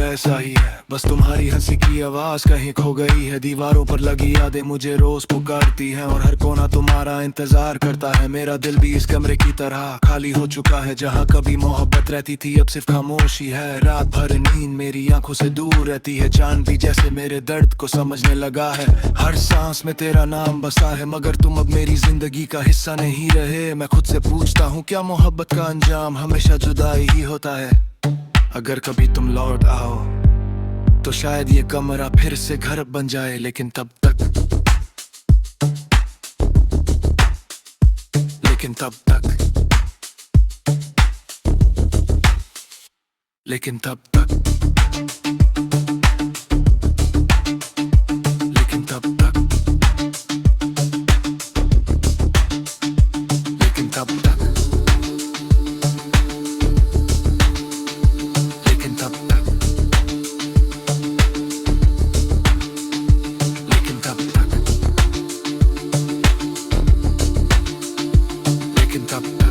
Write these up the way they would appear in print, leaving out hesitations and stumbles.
वैसा ही है, बस तुम्हारी हंसी की आवाज कहीं खो गई है। दीवारों पर लगी यादें मुझे रोज पुकारती हैं और हर कोना तुम्हारा इंतजार करता है। मेरा दिल भी इस कमरे की तरह खाली हो चुका है, जहाँ कभी मोहब्बत रहती थी अब सिर्फ खामोशी है। रात भर नींद मेरी आंखों से दूर रहती है, चांद भी जैसे मेरे दर्द को समझने लगा है। हर सांस में तेरा नाम बसा है, मगर तुम अब मेरी जिंदगी का हिस्सा नहीं रहे। मैं खुद से पूछता हूँ क्या मोहब्बत का अंजाम हमेशा जुदाई ही होता है। अगर कभी तुम लौट आओ तो शायद ये कमरा फिर से घर बन जाए, लेकिन तब तक लेकिन तब तक लेकिन तब तक लेकिन तब तक लेकिन तब तक लेकिन तब तक लेकिन तब तक लेकिन तब तक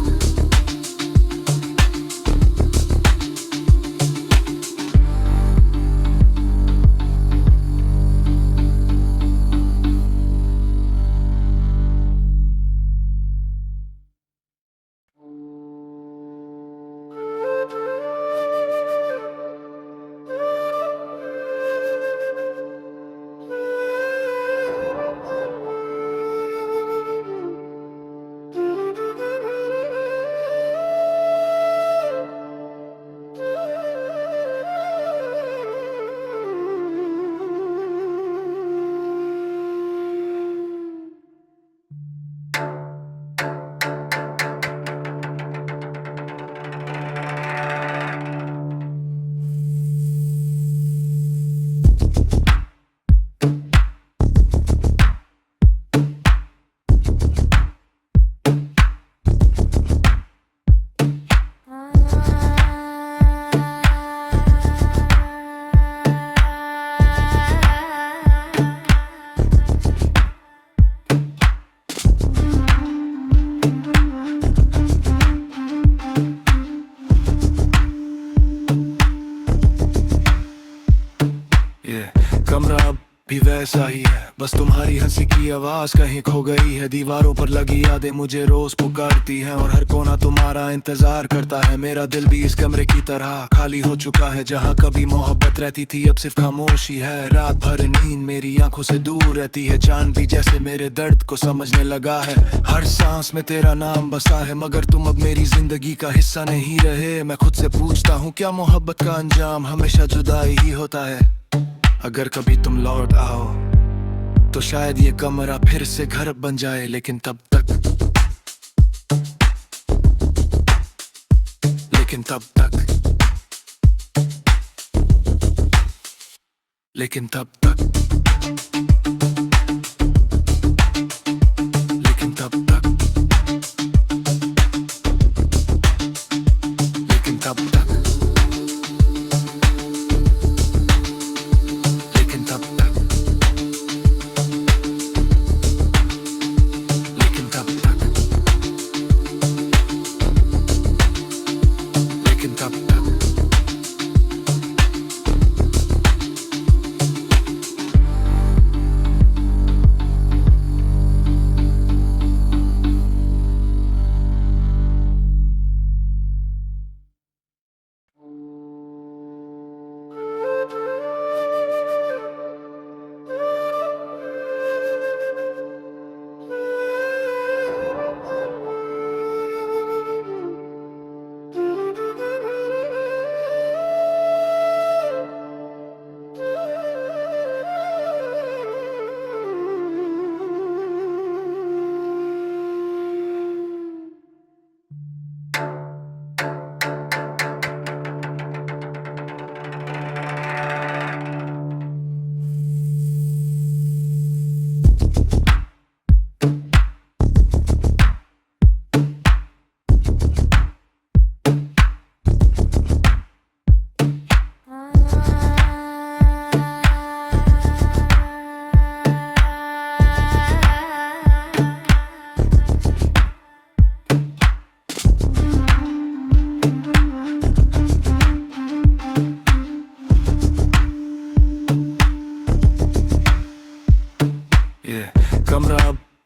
कमरा अब भी वैसा ही है, बस तुम्हारी हंसी की आवाज कहीं खो गई है। दीवारों पर लगी यादें मुझे रोज पुकारती हैं और हर कोना तुम्हारा इंतजार करता है। मेरा दिल भी इस कमरे की तरह खाली हो चुका है, जहाँ कभी मोहब्बत रहती थी अब सिर्फ खामोशी है। रात भर नींद मेरी आंखों से दूर रहती है, चांद भी जैसे मेरे दर्द को समझने लगा है। हर सांस में तेरा नाम बसा है, मगर तुम अब मेरी जिंदगी का हिस्सा नहीं रहे। मैं खुद से पूछता हूँ क्या मोहब्बत का अंजाम हमेशा जुदाई ही होता है। अगर कभी तुम लौट आओ तो शायद ये कमरा फिर से घर बन जाए, लेकिन तब तक लेकिन तब तक लेकिन तब तक लेकिन तब तक लेकिन तब तक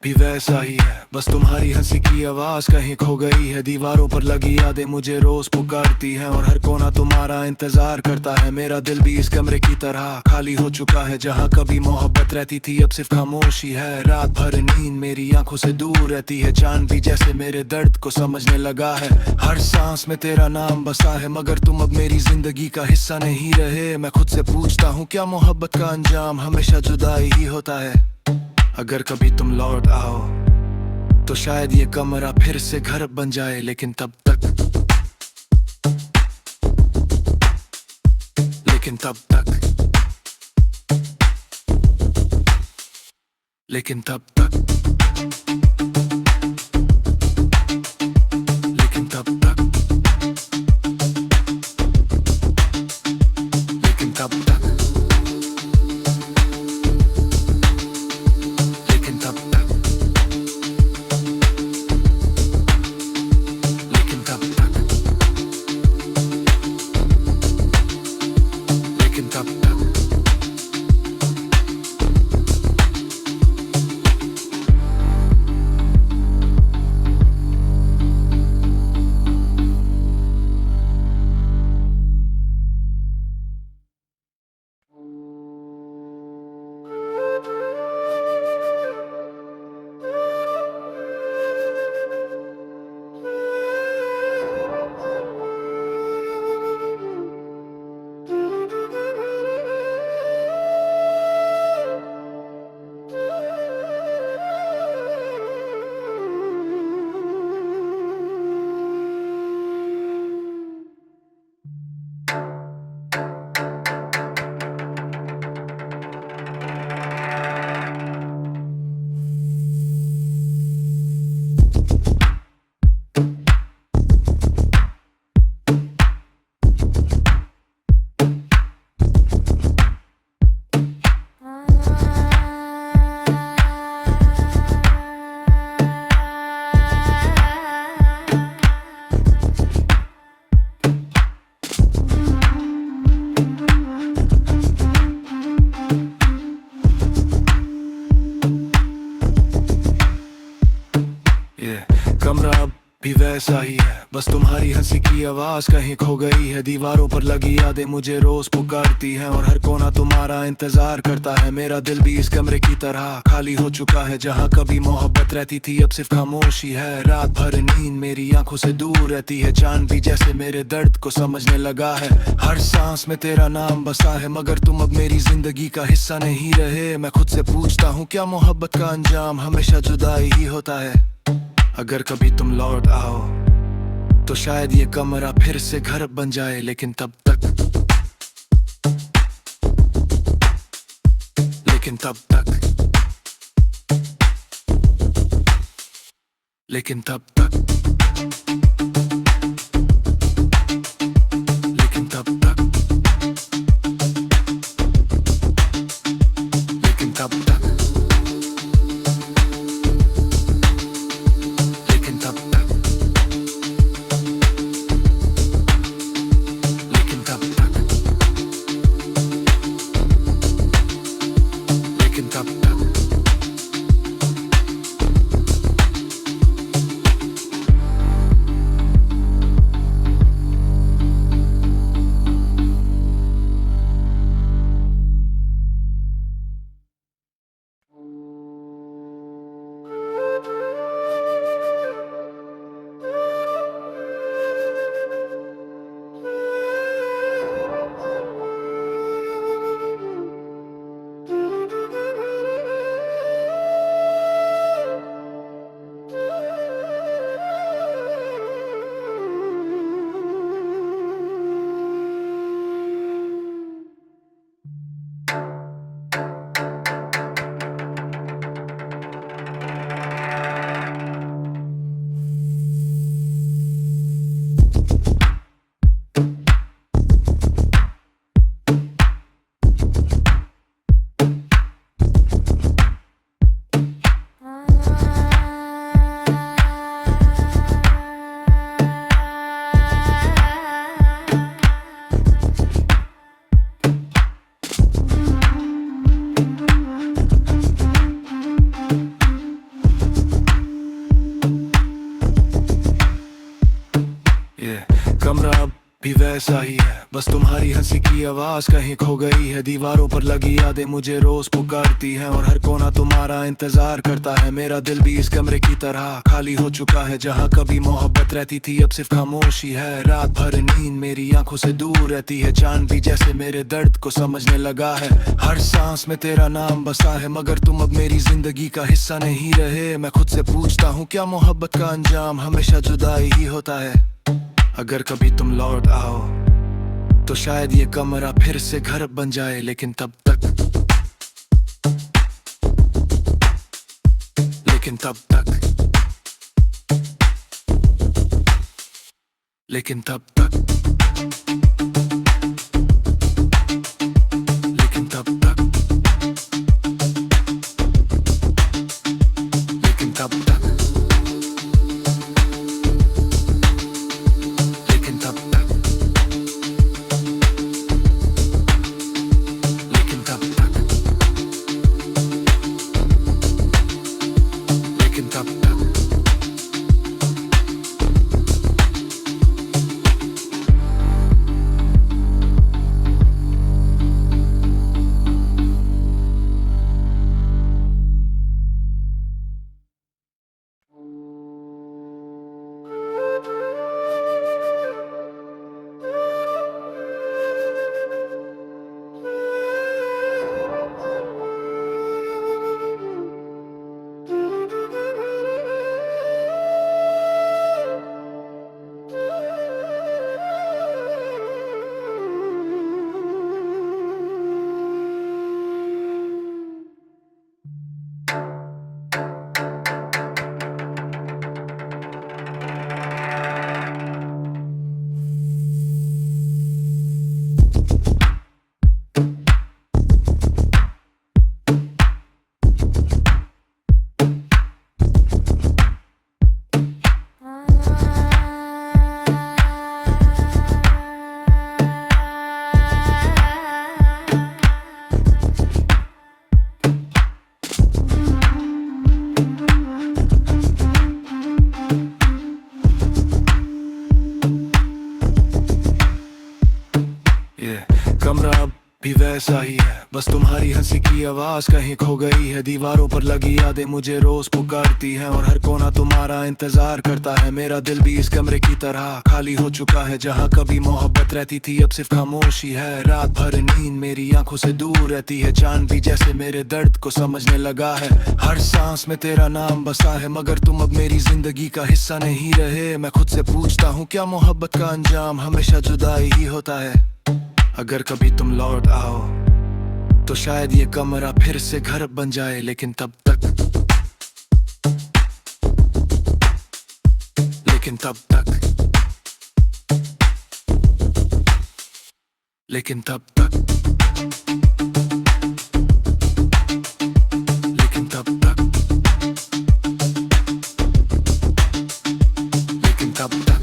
भी वैसा ही है, बस तुम्हारी हंसी की आवाज कहीं खो गई है। दीवारों पर लगी यादें मुझे रोज पुकारती हैं और हर कोना तुम्हारा इंतजार करता है। मेरा दिल भी इस कमरे की तरह खाली हो चुका है, जहाँ कभी मोहब्बत रहती थी अब सिर्फ खामोशी है। रात भर नींद मेरी आंखों से दूर रहती है, चांद भी जैसे मेरे दर्द को समझने लगा है। हर सांस में तेरा नाम बसा है, मगर तुम अब मेरी जिंदगी का हिस्सा नहीं रहे। मैं खुद से पूछता हूँ क्या मोहब्बत का अंजाम हमेशा जुदाई ही होता है। अगर कभी तुम लौट आओ तो शायद ये कमरा फिर से घर बन जाए, लेकिन तब तक लेकिन तब तक लेकिन तब तक लेकिन तब तक लेकिन तब तक लेकिन तब तक लेकिन तब तक लेकिन तब तक कमरा अब भी वैसा ही है, बस तुम्हारी हंसी की आवाज कहीं खो गई है। दीवारों पर लगी यादें मुझे रोज पुकारती हैं और हर कोना तुम्हारा इंतजार करता है। मेरा दिल भी इस कमरे की तरह खाली हो चुका है, जहाँ कभी मोहब्बत रहती थी अब सिर्फ खामोशी है। रात भर नींद मेरी आंखों से दूर रहती है, चांद भी जैसे मेरे दर्द को समझने लगा है। हर सांस में तेरा नाम बसा है, मगर तुम अब मेरी जिंदगी का हिस्सा नहीं रहे। मैं खुद से पूछता हूँ क्या मोहब्बत का अंजाम हमेशा जुदाई ही होता है। अगर कभी तुम लौट आओ तो शायद ये कमरा फिर से घर बन जाए, लेकिन तब तक लेकिन तब तक लेकिन तब तक लेकिन तब तक लेकिन तब तक कमरा अब भी वैसा ही है, बस तुम्हारी हंसी की आवाज कहीं खो गई है। दीवारों पर लगी यादें मुझे रोज पुकारती हैं और हर कोना तुम्हारा इंतजार करता है। मेरा दिल भी इस कमरे की तरह खाली हो चुका है, जहाँ कभी मोहब्बत रहती थी अब सिर्फ खामोशी है। रात भर नींद मेरी आंखों से दूर रहती है, चांद भी जैसे मेरे दर्द को समझने लगा है। हर सांस में तेरा नाम बसा है, मगर तुम अब मेरी जिंदगी का हिस्सा नहीं रहे। मैं खुद से पूछता हूँ क्या मोहब्बत का अंजाम हमेशा जुदाई ही होता है। अगर कभी तुम लौट आओ तो शायद ये कमरा फिर से घर बन जाए, लेकिन तब तक लेकिन तब तक लेकिन तब तक लेकिन तब तक लेकिन तब तक लेकिन तब तक लेकिन तब तक लेकिन तब तक कमरा अब भी वैसा ही है, बस तुम्हारी हंसी की आवाज कहीं खो गई है। दीवारों पर लगी यादें मुझे रोज पुकारती हैं और हर कोना तुम्हारा इंतजार करता है। मेरा दिल भी इस कमरे की तरह खाली हो चुका है, जहाँ कभी मोहब्बत रहती थी अब सिर्फ खामोशी है। रात भर नींद मेरी आंखों से दूर रहती है, चांद भी जैसे मेरे दर्द को समझने लगा है। हर सांस में तेरा नाम बसा है, मगर तुम अब मेरी जिंदगी का हिस्सा नहीं रहे। मैं खुद से पूछता हूँ क्या मोहब्बत का अंजाम हमेशा जुदाई ही होता है। अगर कभी तुम लौट आओ तो शायद ये कमरा फिर से घर बन जाए, लेकिन तब तक लेकिन तब तक लेकिन तब तक लेकिन तब तक लेकिन तब तक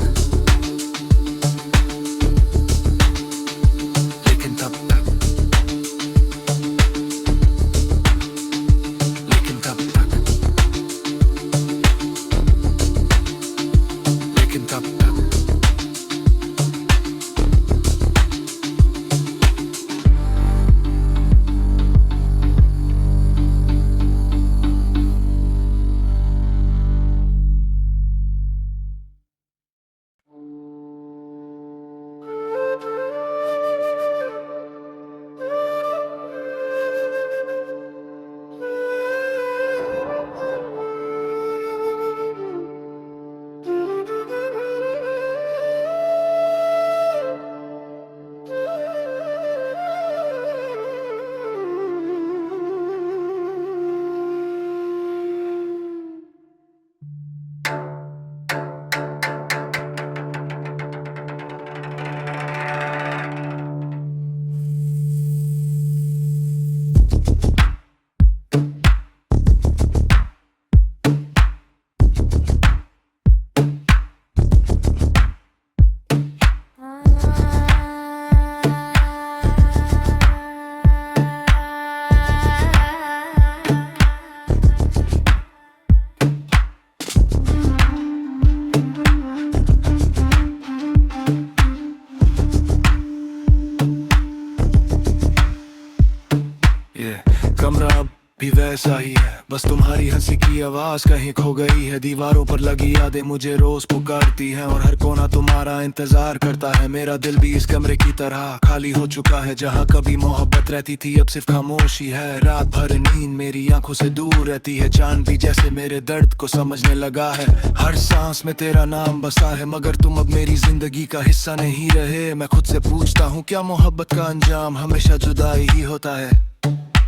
वैसा ही है, बस तुम्हारी हंसी की आवाज कहीं खो गई है। दीवारों पर लगी यादें मुझे रोज पुकारती हैं और हर कोना तुम्हारा इंतजार करता है। मेरा दिल भी इस कमरे की तरह खाली हो चुका है, जहाँ कभी मोहब्बत रहती थी अब सिर्फ खामोशी है। रात भर नींद मेरी आंखों से दूर रहती है, चांद भी जैसे मेरे दर्द को समझने लगा है। हर सांस में तेरा नाम बसा है, मगर तुम अब मेरी जिंदगी का हिस्सा नहीं रहे। मैं खुद से पूछता हूँ क्या मोहब्बत का अंजाम हमेशा जुदाई ही होता है।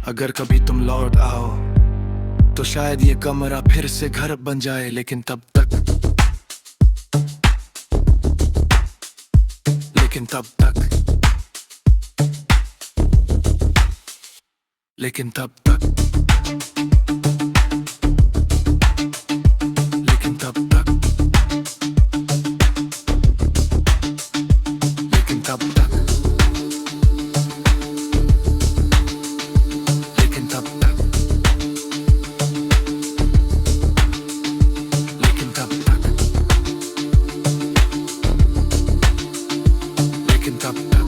अगर कभी तुम लौट आओ तो शायद ये कमरा फिर से घर बन जाए, लेकिन तब तक लेकिन तब तक लेकिन तब तक लेकिन तब तक लेकिन तब तक लेकिन तब तक लेकिन तब तक लेकिन तब तक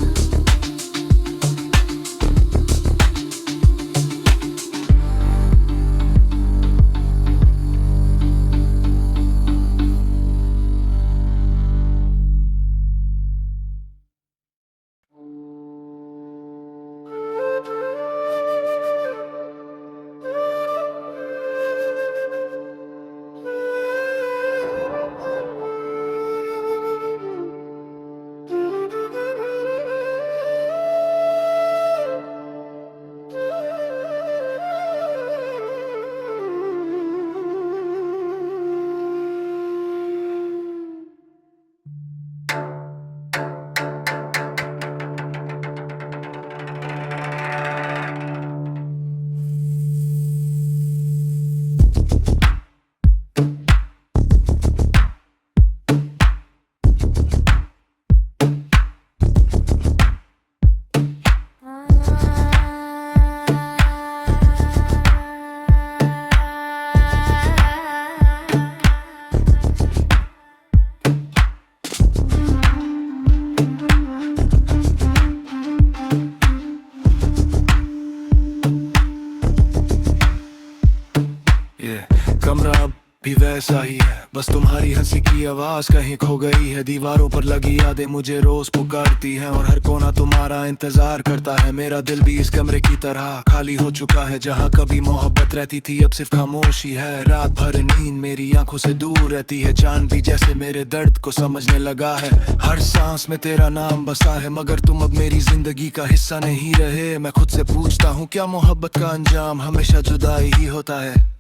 कमरा अब भी वैसा ही है, बस तुम्हारी हंसी की आवाज कहीं खो गई है। दीवारों पर लगी यादें मुझे रोज पुकारती हैं और हर कोना तुम्हारा इंतजार करता है। मेरा दिल भी इस कमरे की तरह खाली हो चुका है, जहाँ कभी मोहब्बत रहती थी अब सिर्फ खामोशी है। रात भर नींद मेरी आंखों से दूर रहती है, चांद भी जैसे मेरे दर्द को समझने लगा है। हर सांस में तेरा नाम बसा है, मगर तुम अब मेरी जिंदगी का हिस्सा नहीं रहे। मैं खुद से पूछता हूँ क्या मोहब्बत का अंजाम हमेशा जुदाई ही होता है।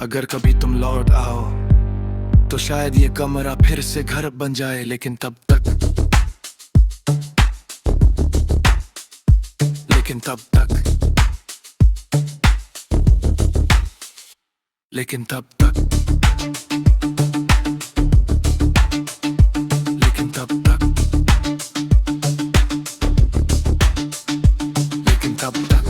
अगर कभी तुम लौट आओ तो शायद ये कमरा फिर से घर बन जाए, लेकिन तब तक लेकिन तब तक लेकिन तब तक लेकिन तब तक लेकिन तब तक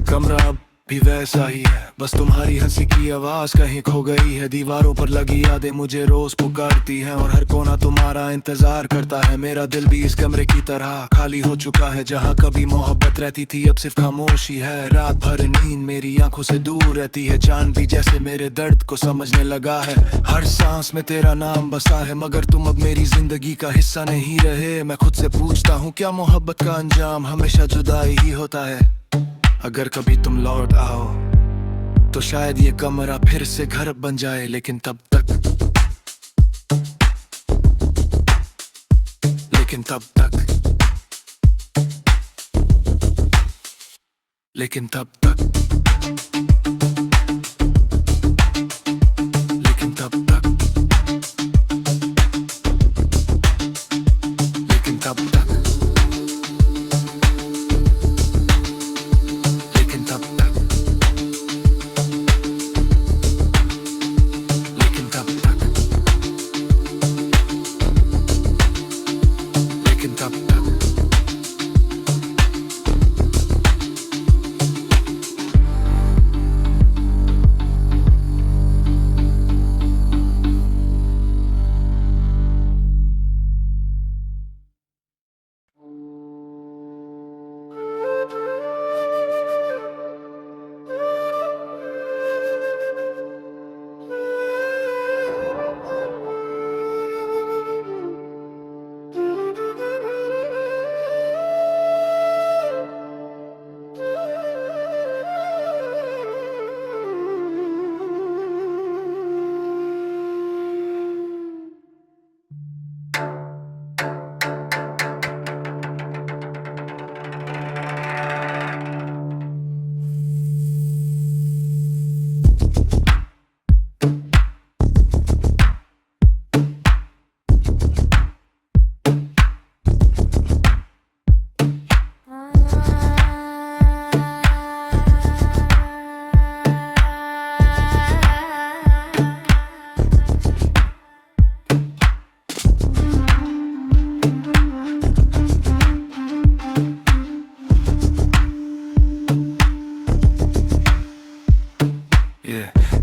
कमरा अब भी वैसा ही है, बस तुम्हारी हंसी की आवाज कहीं खो गई है। दीवारों पर लगी यादें मुझे रोज पुकारती हैं और हर कोना तुम्हारा इंतजार करता है। मेरा दिल भी इस कमरे की तरह खाली हो चुका है, जहाँ कभी मोहब्बत रहती थी अब सिर्फ खामोशी है। रात भर नींद मेरी आंखों से दूर रहती है, चांद भी जैसे मेरे दर्द को समझने लगा है। हर सांस में तेरा नाम बसा है, मगर तुम अब मेरी जिंदगी का हिस्सा नहीं रहे। मैं खुद से पूछता हूँ क्या मोहब्बत का अंजाम हमेशा जुदाई ही होता है। अगर कभी तुम लौट आओ तो शायद ये कमरा फिर से घर बन जाए, लेकिन तब तक लेकिन तब तक लेकिन तब तक लेकिन तब तक लेकिन तब तक लेकिन तब तक लेकिन तब तक लेकिन तब तक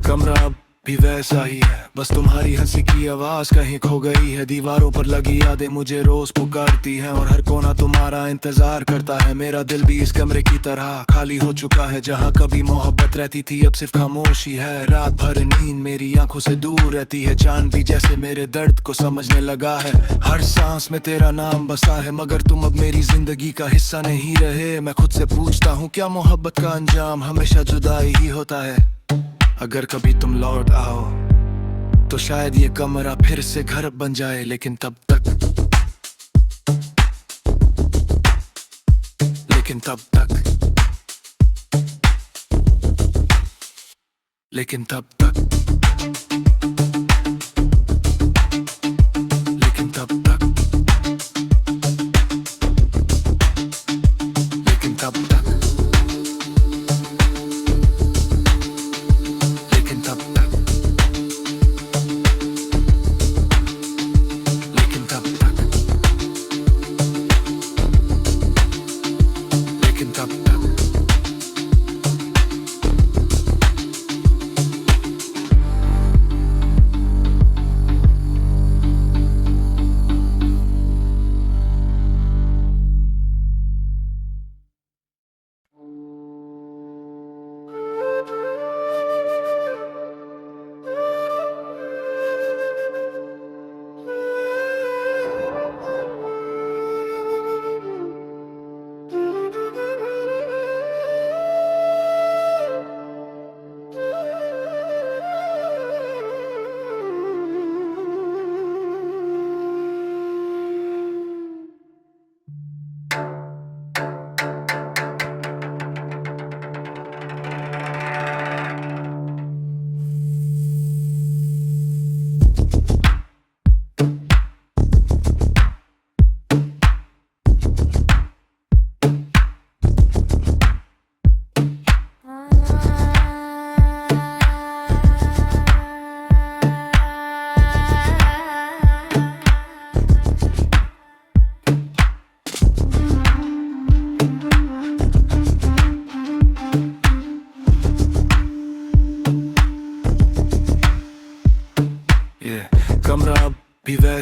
कमरा अब भी वैसा ही है, बस तुम्हारी हंसी की आवाज कहीं खो गई है। दीवारों पर लगी यादें मुझे रोज पुकारती हैं और हर कोना तुम्हारा इंतजार करता है। मेरा दिल भी इस कमरे की तरह खाली हो चुका है, जहाँ कभी मोहब्बत रहती थी अब सिर्फ खामोशी है। रात भर नींद मेरी आंखों से दूर रहती है, चांद भी जैसे मेरे दर्द को समझने लगा है। हर सांस में तेरा नाम बसा है, मगर तुम अब मेरी जिंदगी का हिस्सा नहीं रहे। मैं खुद से पूछता हूँ क्या मोहब्बत का अंजाम हमेशा जुदाई ही होता है। अगर कभी तुम लौट आओ तो शायद ये कमरा फिर से घर बन जाए, लेकिन तब तक लेकिन तब तक लेकिन तब तक लेकिन तब तक लेकिन तब तक लेकिन तब तक लेकिन तब तक लेकिन तब तक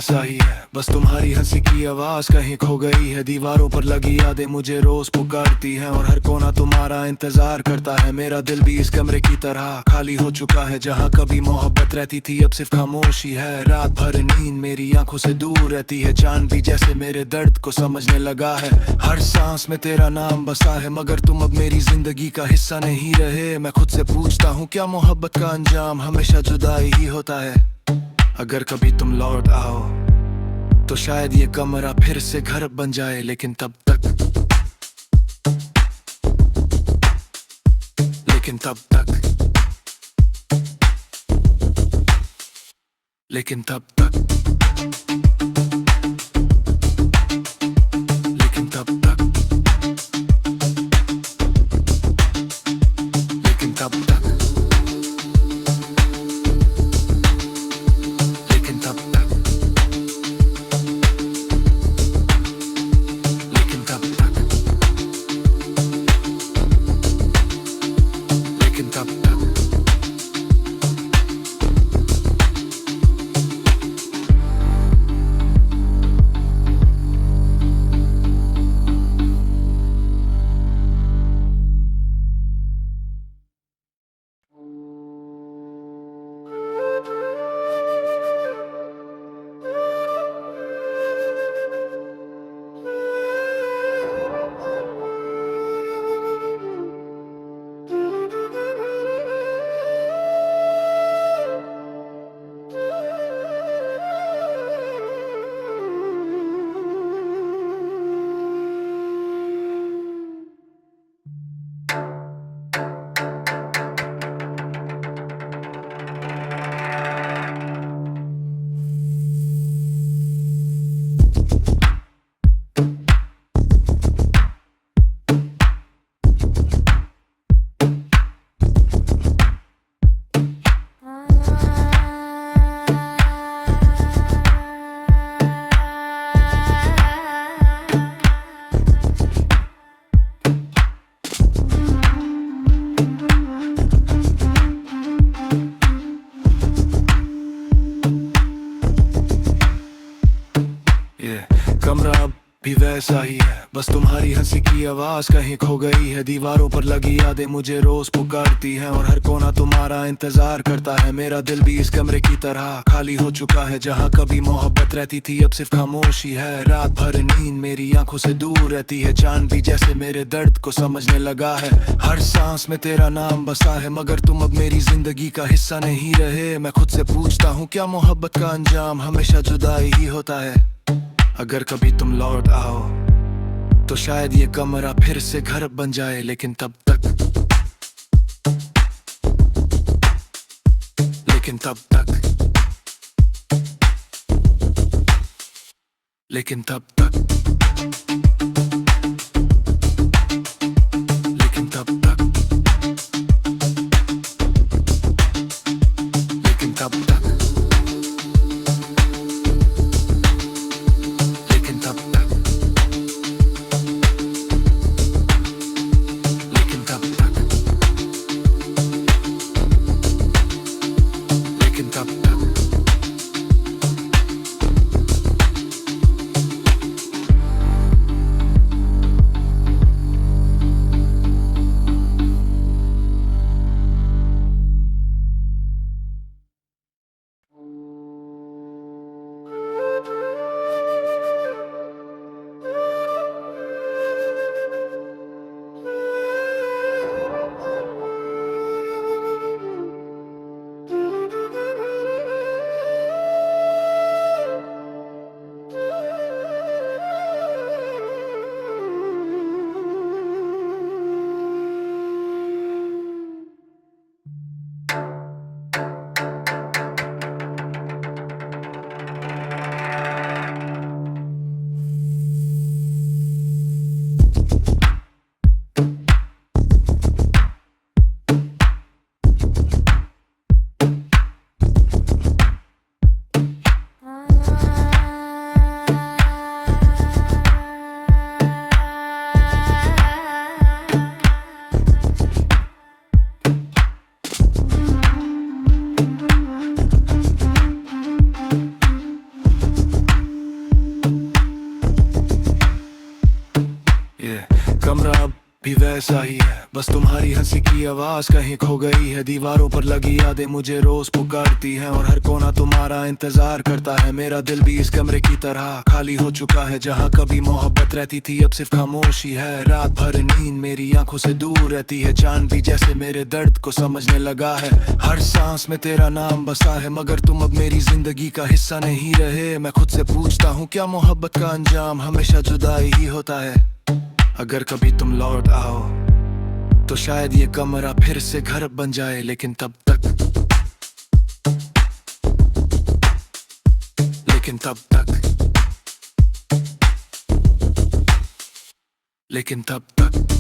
वैसा ही है, बस तुम्हारी हंसी की आवाज कहीं खो गई है। दीवारों पर लगी यादें मुझे रोज पुकारती हैं और हर कोना तुम्हारा इंतजार करता है। मेरा दिल भी इस कमरे की तरह खाली हो चुका है, जहाँ कभी मोहब्बत रहती थी अब सिर्फ खामोशी है। रात भर नींद मेरी आंखों से दूर रहती है, चांद भी जैसे मेरे दर्द को समझने लगा है। हर सांस में तेरा नाम बसा है, मगर तुम अब मेरी जिंदगी का हिस्सा नहीं रहे। मैं खुद से पूछता हूँ क्या मोहब्बत का अंजाम हमेशा जुदाई ही होता है। अगर कभी तुम लौट आओ तो शायद ये कमरा फिर से घर बन जाए, लेकिन तब तक लेकिन तब तक लेकिन तब तक लेकिन तब तक लेकिन तब तक लेकिन तब तक लेकिन तब तक लेकिन तब तक कमरा अब भी वैसा ही है, बस तुम्हारी हंसी की आवाज कहीं खो गई है। दीवारों पर लगी यादें मुझे रोज पुकारती हैं और हर कोना तुम्हारा इंतजार करता है। मेरा दिल भी इस कमरे की तरह खाली हो चुका है, जहाँ कभी मोहब्बत रहती थी अब सिर्फ खामोशी है। रात भर नींद मेरी आंखों से दूर रहती है, चांद भी जैसे मेरे दर्द को समझने लगा है। हर सांस में तेरा नाम बसा है, मगर तुम अब मेरी जिंदगी का हिस्सा नहीं रहे। मैं खुद से पूछता हूँ क्या मोहब्बत का अंजाम हमेशा जुदाई ही होता है। अगर कभी तुम लौट आओ तो शायद ये कमरा फिर से घर बन जाए, लेकिन तब तक लेकिन तब तक लेकिन तब तक लेकिन तब तक लेकिन तब तक लेकिन तब तक लेकिन तब तक लेकिन तब तक वैसा ही है, बस तुम्हारी हंसी की आवाज कहीं खो गई है। दीवारों पर लगी यादें मुझे रोज पुकारती हैं और हर कोना तुम्हारा इंतजार करता है। मेरा दिल भी इस कमरे की तरह खाली हो चुका है, जहाँ कभी मोहब्बत रहती थी अब सिर्फ खामोशी है। रात भर नींद मेरी आंखों से दूर रहती है, चांद भी जैसे मेरे दर्द को समझने लगा है। हर सांस में तेरा नाम बसा है, मगर तुम अब मेरी जिंदगी का हिस्सा नहीं रहे। मैं खुद से पूछता हूँ क्या मोहब्बत का अंजाम हमेशा जुदाई ही होता है। अगर कभी तुम लौट आओ तो शायद ये कमरा फिर से घर बन जाए, लेकिन तब तक लेकिन तब तक लेकिन तब तक